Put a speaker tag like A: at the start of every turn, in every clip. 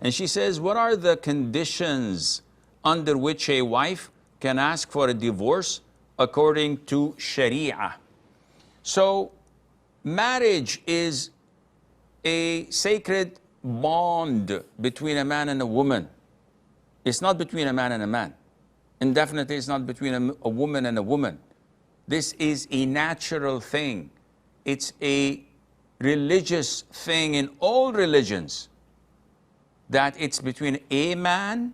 A: And she says, what are the conditions under which a wife can ask for a divorce according to Sharia? So marriage is a sacred bond between a man and a woman. It's not between a man and a man. And definitely it's not between a woman and a woman. This is a natural thing. It's a religious thing in all religions, that it's between a man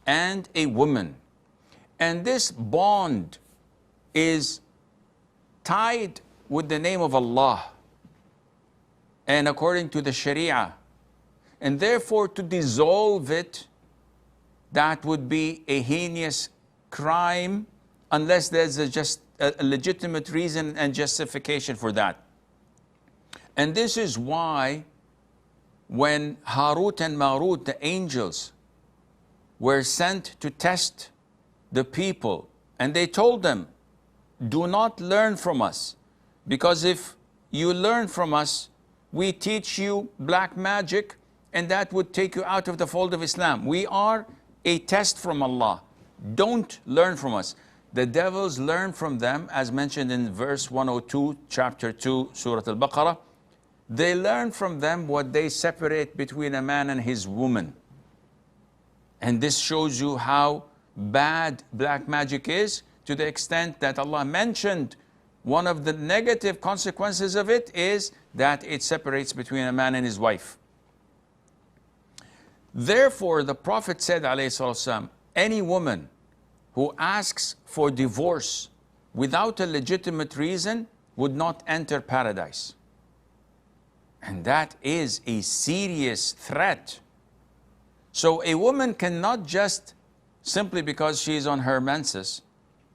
A: and a woman. And this bond is tied with the name of Allah and according to the Sharia. And therefore, to dissolve it, that would be a heinous crime unless there's just a legitimate reason and justification for that. And this is why when Harut and Marut, the angels, were sent to test the people, and they told them, do not learn from us, because if you learn from us, we teach you black magic, and that would take you out of the fold of Islam. We are a test from Allah. Don't learn from us. The devils learn from them, as mentioned in verse 102, chapter 2, Surah Al-Baqarah. They learn from them what they separate between a man and his woman. And this shows you how bad black magic is, to the extent that Allah mentioned one of the negative consequences of it is that it separates between a man and his wife. Therefore, the Prophet said, alayhi salatu wasalam, any woman who asks for divorce without a legitimate reason would not enter paradise. And that is a serious threat. So a woman cannot just, simply because she's on her menses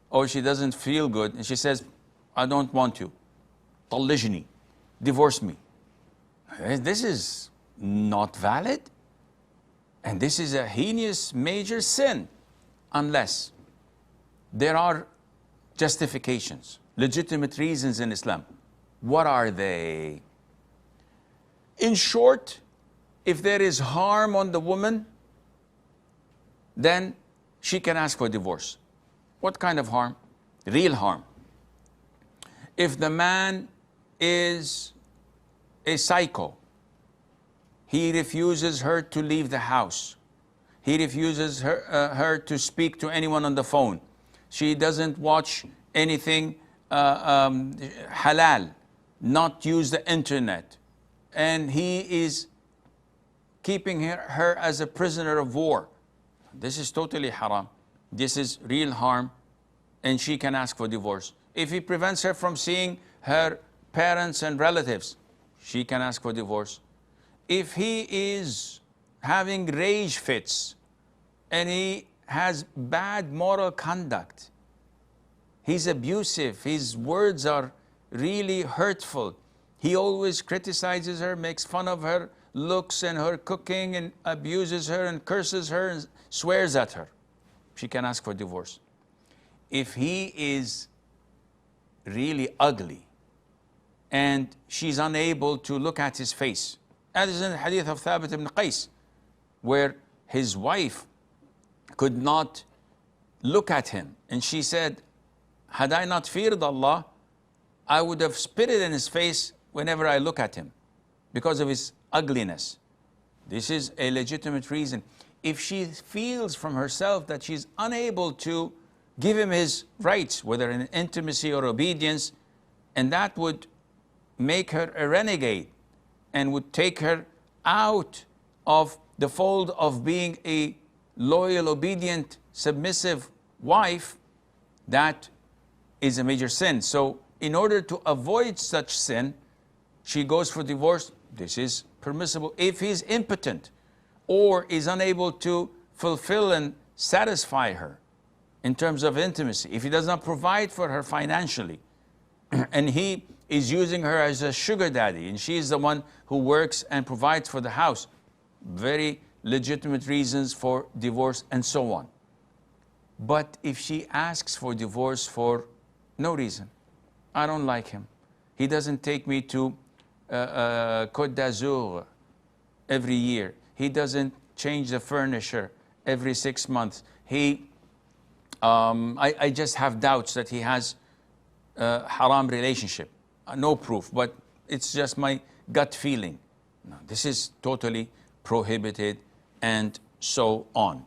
A: or she doesn't feel good, and she says, I don't want you, طلقني, divorce me. This is not valid. And this is a heinous major sin, unless there are justifications, legitimate reasons in Islam. What are they? In short, if there is harm on the woman, then she can ask for divorce. What kind of harm? Real harm. If the man is a psycho, he refuses her to leave the house. He refuses her to speak to anyone on the phone. She doesn't watch anything halal, not use the internet. And he is keeping her as a prisoner of war. This is totally haram. This is real harm, and she can ask for divorce. If he prevents her from seeing her parents and relatives, she can ask for divorce. If he is having rage fits and he has bad moral conduct, he's abusive, his words are really hurtful, he always criticizes her, makes fun of her looks and her cooking, and abuses her and curses her and swears at her, she can ask for divorce. If he is really ugly and she's unable to look at his face, as is in the hadith of Thabit ibn Qais, where his wife could not look at him, and she said, had I not feared Allah, I would have spitted in his face whenever I look at him because of his ugliness. This is a legitimate reason. If she feels from herself that she's unable to give him his rights, whether in intimacy or obedience, and that would make her a renegade and would take her out of the fold of being a loyal, obedient, submissive wife, that is a major sin. So in order to avoid such sin, she goes for divorce. This is permissible. If he's impotent or is unable to fulfill and satisfy her in terms of intimacy, if he does not provide for her financially, and he is using her as a sugar daddy, and she is the one who works and provides for the house, very legitimate reasons for divorce and so on. But if she asks for divorce for no reason, I don't like him, he doesn't take me to Côte d'Azur every year, he doesn't change the furniture every 6 months. I just have doubts that he has a haram relationship. No proof, but it's just my gut feeling. No, this is totally prohibited, and so on.